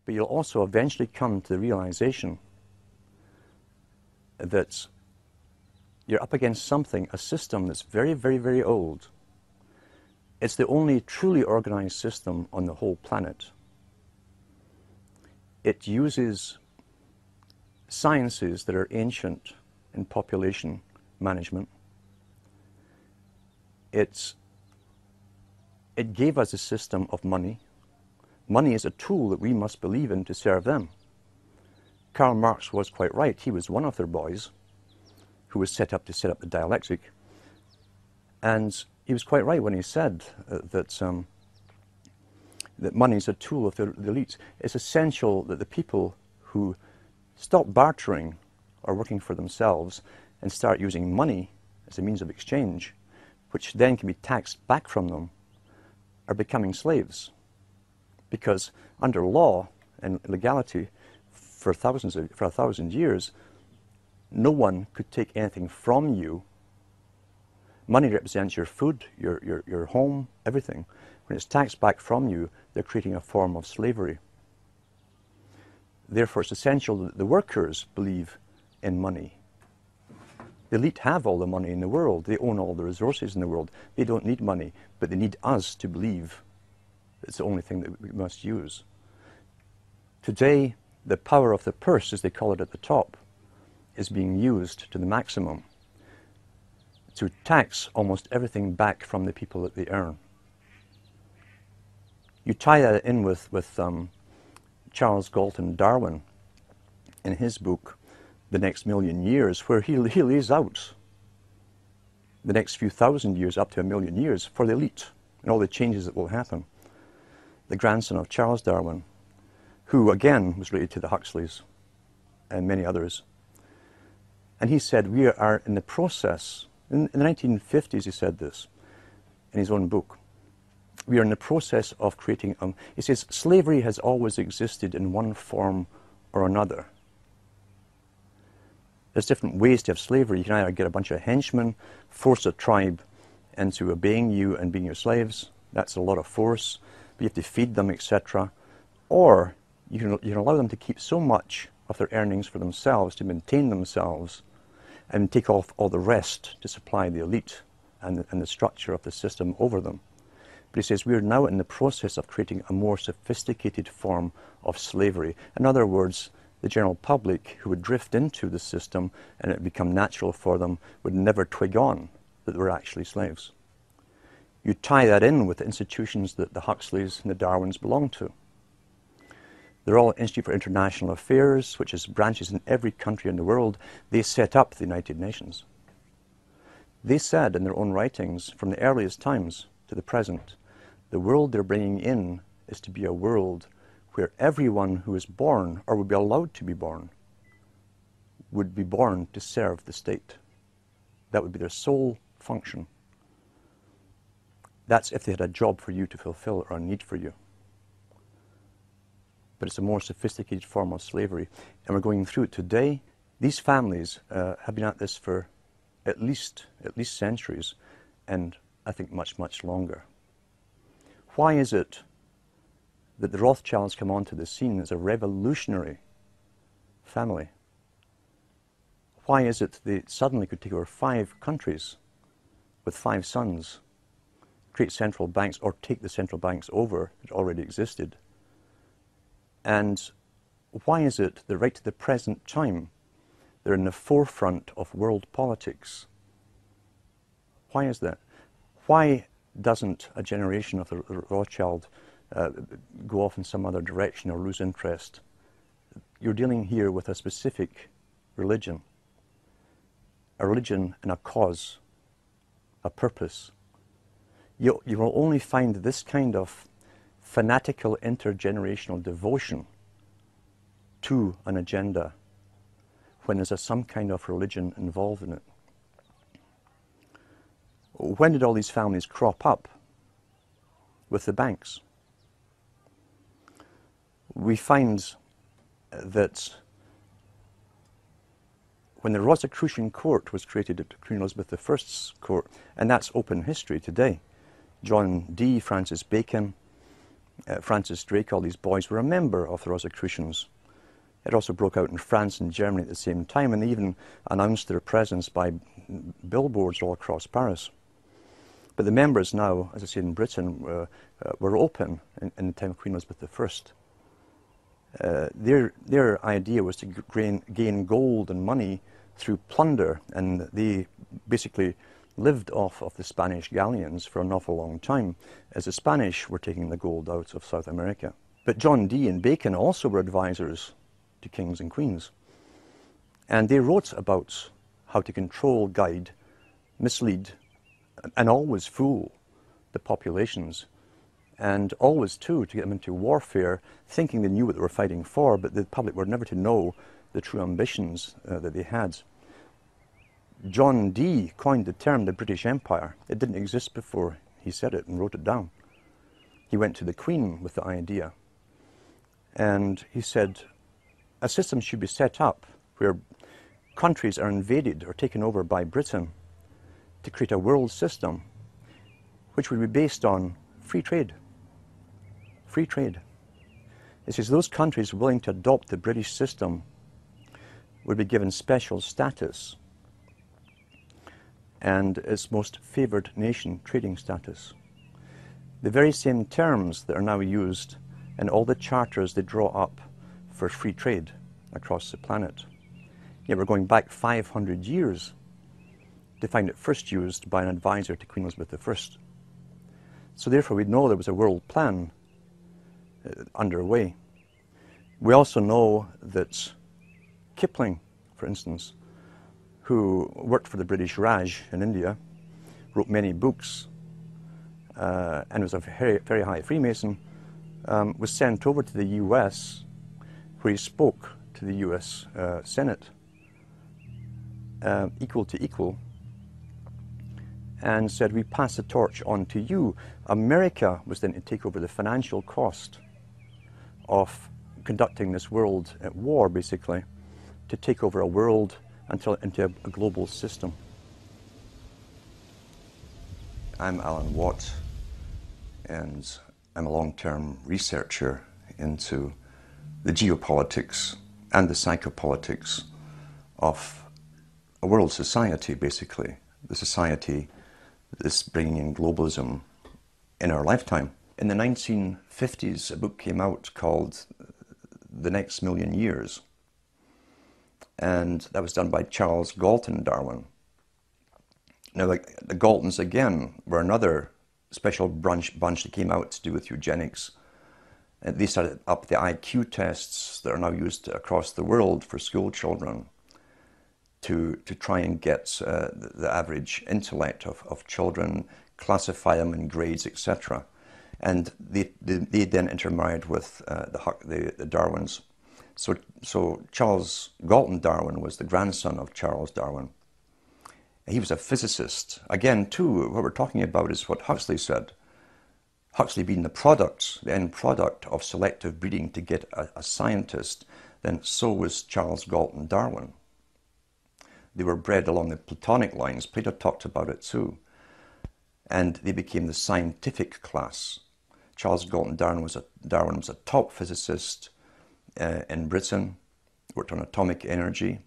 But you'll also eventually come to the realization that you're up against something, a system that's very, very, very old. It's the only truly organized system on the whole planet. It uses sciences that are ancient in population management. It gave us a system of money. Money is a tool that we must believe in to serve them. Karl Marx was quite right. He was one of their boys who was set up to set up the dialectic. And he was quite right when he said that money is a tool of the elites. It's essential that the people who stop bartering or working for themselves and start using money as a means of exchange, which then can be taxed back from them, are becoming slaves. Because under law and legality, for 1,000 years, no one could take anything from you. Money represents your food, your home, everything. When it's taxed back from you, they're creating a form of slavery. Therefore, it's essential that the workers believe in money. The elite have all the money in the world. They own all the resources in the world. They don't need money, but they need us to believe it's the only thing that we must use. Today, the power of the purse, as they call it at the top, is being used to the maximum to tax almost everything back from the people that they earn. You tie that in with Charles Galton Darwin in his book, The Next Million Years, where he lays out the next few thousand years, up to 1,000,000 years, for the elite and all the changes that will happen. The grandson of Charles Darwin, who again was related to the Huxleys and many others. And he said, we are in the process, in the 1950s he said this in his own book, we are in the process of creating, he says, slavery has always existed in one form or another. There's different ways to have slavery. You can either get a bunch of henchmen, force a tribe into obeying you and being your slaves. That's a lot of force. But you have to feed them, etc. Or you can allow them to keep so much of their earnings for themselves to maintain themselves and take off all the rest to supply the elite and the structure of the system over them. But he says we are now in the process of creating a more sophisticated form of slavery. In other words, the general public who would drift into the system and it would become natural for them would never twig on that they were actually slaves. You tie that in with the institutions that the Huxleys and the Darwins belong to. They're all Institute for International Affairs, which is branches in every country in the world. They set up the United Nations. They said in their own writings, from the earliest times to the present, the world they're bringing in is to be a world where everyone who is born, or would be allowed to be born, would be born to serve the state. That would be their sole function. That's if they had a job for you to fulfill or a need for you. But it's a more sophisticated form of slavery. And we're going through it today. These families have been at this for at least centuries, and I think much, much longer. Why is it that the Rothschilds come onto the scene as a revolutionary family? Why is it they suddenly could take over 5 countries with 5 sons, create central banks, or take the central banks over that already existed? And why is it that right to the present time they're in the forefront of world politics? Why is that? Why doesn't a generation of the Rothschild go off in some other direction or lose interest? You're dealing here with a specific religion. A religion and a cause, a purpose. You will only find this kind of fanatical intergenerational devotion to an agenda when there's some kind of religion involved in it. When did all these families crop up? With the banks. We find that when the Rosicrucian court was created at Queen Elizabeth I's court, and that's open history today, John Dee, Francis Bacon, Francis Drake, all these boys were a member of the Rosicrucians. It also broke out in France and Germany at the same time, and they even announced their presence by billboards all across Paris. But the members now, as I said, in Britain, were open in the time of Queen Elizabeth I. Their idea was to gain gold and money through plunder, and they basically lived off of the Spanish galleons for an awful long time, as the Spanish were taking the gold out of South America. But John Dee and Bacon also were advisors to kings and queens, and they wrote about how to control, guide, mislead, and always fool the populations, and always too to get them into warfare, thinking they knew what they were fighting for, but the public were never to know the true ambitions that they had. John Dee coined the term the British Empire. It didn't exist before he said it and wrote it down. He went to the Queen with the idea, and he said a system should be set up where countries are invaded or taken over by Britain to create a world system which would be based on free trade. Free trade. It says those countries willing to adopt the British system would be given special status and its most favoured nation trading status. The very same terms that are now used in all the charters they draw up for free trade across the planet. Yet we're going back 500 years to find it first used by an advisor to Queen Elizabeth I. So therefore we know there was a world plan underway. We also know that Kipling, for instance, who worked for the British Raj in India, wrote many books, and was a very, very high Freemason, was sent over to the US, where he spoke to the US Senate, equal to equal, and said, we pass the torch on to you. America was then to take over the financial cost of conducting this world war, basically, to take over a world into a global system. I'm Alan Watt, and I'm a long-term researcher into the geopolitics and the psychopolitics of a world society, basically, the society that's bringing in globalism in our lifetime. In the 1950s, a book came out called The Next Million Years, and that was done by Charles Galton Darwin. Now, the Galtons, again, were another special bunch that came out to do with eugenics. They started up the IQ tests that are now used across the world for school children to try and get the average intellect of children, classify them in grades, etc. And they then intermarried with the Darwins. So Charles Galton Darwin was the grandson of Charles Darwin. He was a physicist. Again, too, what we're talking about is what Huxley said. Huxley being the end product of selective breeding to get a scientist, then so was Charles Galton Darwin. They were bred along the Platonic lines. Plato talked about it too. And they became the scientific class. Charles Galton Darwin was a top physicist in Britain, worked on atomic energy,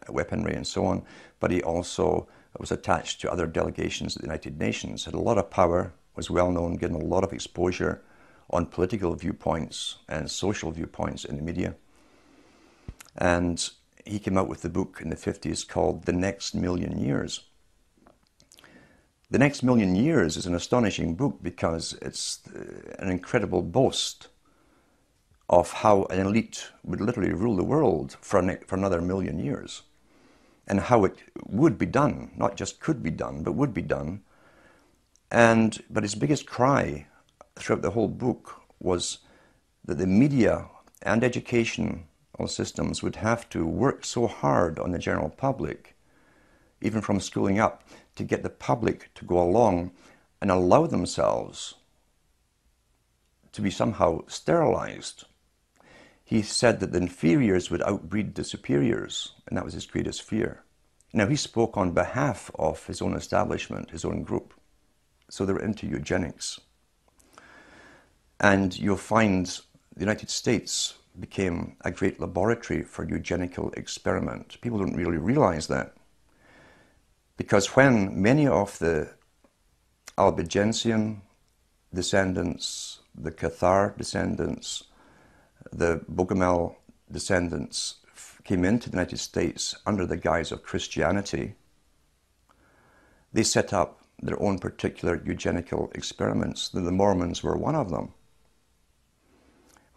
weaponry and so on, but he also was attached to other delegations at the United Nations, had a lot of power, was well known, given a lot of exposure on political viewpoints and social viewpoints in the media. And he came out with the book in the 50s called The Next Million Years. The Next Million Years is an astonishing book because it's an incredible boast of how an elite would literally rule the world for another million years, and how it would be done, not just could be done, but would be done. But his biggest cry throughout the whole book was that the media and educational systems would have to work so hard on the general public, even from schooling up, to get the public to go along and allow themselves to be somehow sterilized. He said that the inferiors would outbreed the superiors, and that was his greatest fear. Now, he spoke on behalf of his own establishment, his own group, so they were into eugenics. And you'll find the United States became a great laboratory for eugenical experiment. People don't really realize that. Because when many of the Albigensian descendants, the Cathar descendants, the Bogomil descendants came into the United States under the guise of Christianity, they set up their own particular eugenical experiments. The Mormons were one of them,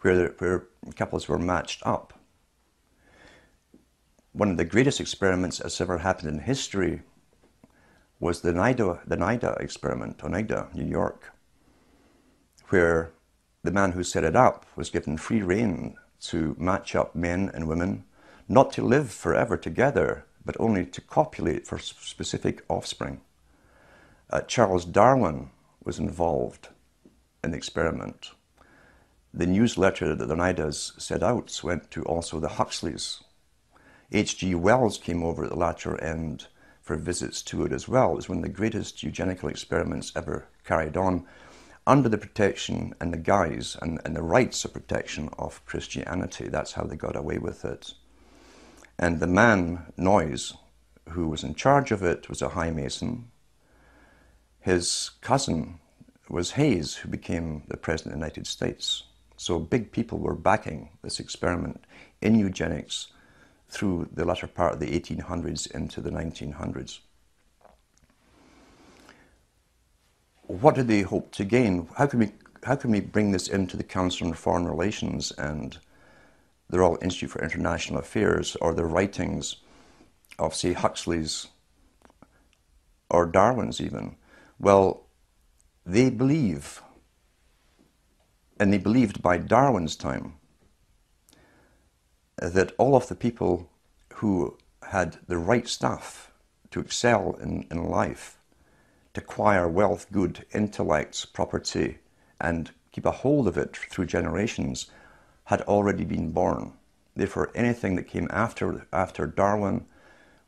where couples were matched up. One of the greatest experiments that's ever happened in history was the NIDA experiment, Oneida, New York, where the man who set it up was given free rein to match up men and women, not to live forever together, but only to copulate for specific offspring. Charles Darwin was involved in the experiment. The newsletter that the Oneidas set out went to also the Huxleys. H.G. Wells came over at the latter end for visits to it as well. It was one of the greatest eugenical experiments ever carried on under the protection and the guise and the rights of protection of Christianity. That's how they got away with it. And the man, Noyes, who was in charge of it, was a high mason. His cousin was Hayes, who became the President of the United States. So big people were backing this experiment in eugenics through the latter part of the 1800s into the 1900s. What did they hope to gain? How can we bring this into the Council on Foreign Relations and the Royal Institute for International Affairs, or the writings of, say, Huxley's or Darwin's even? Well, they believe, and they believed by Darwin's time, that all of the people who had the right stuff to excel in life, to acquire wealth, good, intellect, property, and keep a hold of it through generations, had already been born. Therefore, anything that came after Darwin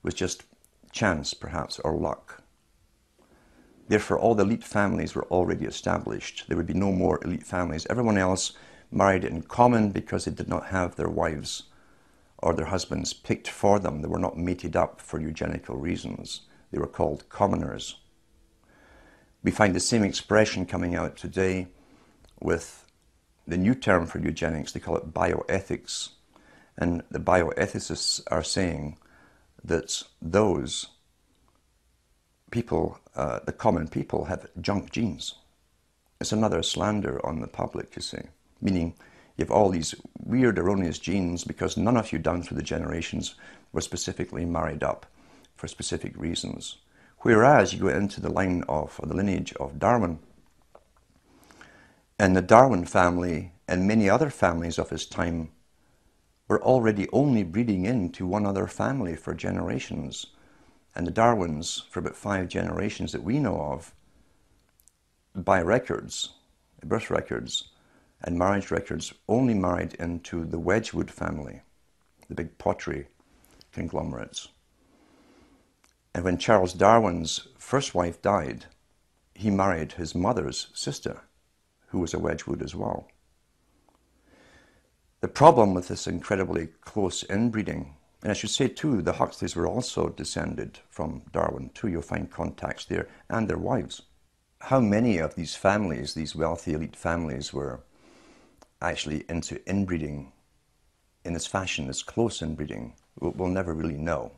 was just chance, perhaps, or luck. Therefore, all the elite families were already established. There would be no more elite families. Everyone else married in common because they did not have their wives or their husbands picked for them. They were not mated up for eugenical reasons. They were called commoners. We find the same expression coming out today with the new term for eugenics. They call it bioethics. And the bioethicists are saying that those people, the common people, have junk genes. It's another slander on the public, you see. Meaning you have all these weird, erroneous genes because none of you down through the generations were specifically married up for specific reasons. Whereas you go into the line of, or the lineage of Darwin, and the Darwin family and many other families of his time were already only breeding into one other family for generations. And the Darwins, for about 5 generations that we know of, by records, birth records and marriage records, only married into the Wedgwood family, the big pottery conglomerates. And when Charles Darwin's first wife died, he married his mother's sister, who was a Wedgwood as well. The problem with this incredibly close inbreeding, and I should say too, the Huxleys were also descended from Darwin too. You'll find contacts there, and their wives. How many of these families, these wealthy elite families, were actually into inbreeding in this fashion, this close inbreeding, we'll never really know.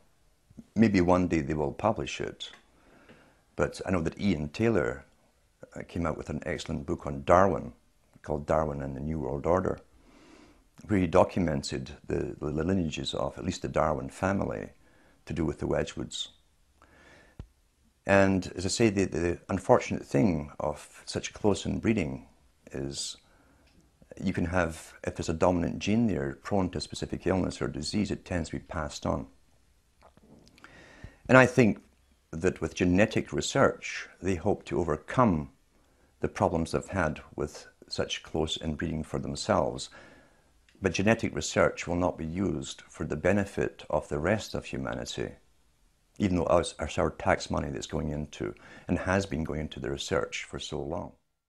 Maybe one day they will publish it. But I know that Ian Taylor came out with an excellent book on Darwin, called Darwin and the New World Order, where he documented the lineages of at least the Darwin family to do with the Wedgwoods. And as I say, the unfortunate thing of such close inbreeding is you can have, if there's a dominant gene there prone to a specific illness or disease, it tends to be passed on. And I think that with genetic research, they hope to overcome the problems they've had with such close inbreeding for themselves. But genetic research will not be used for the benefit of the rest of humanity, even though it's our tax money that's going into and has been going into the research for so long.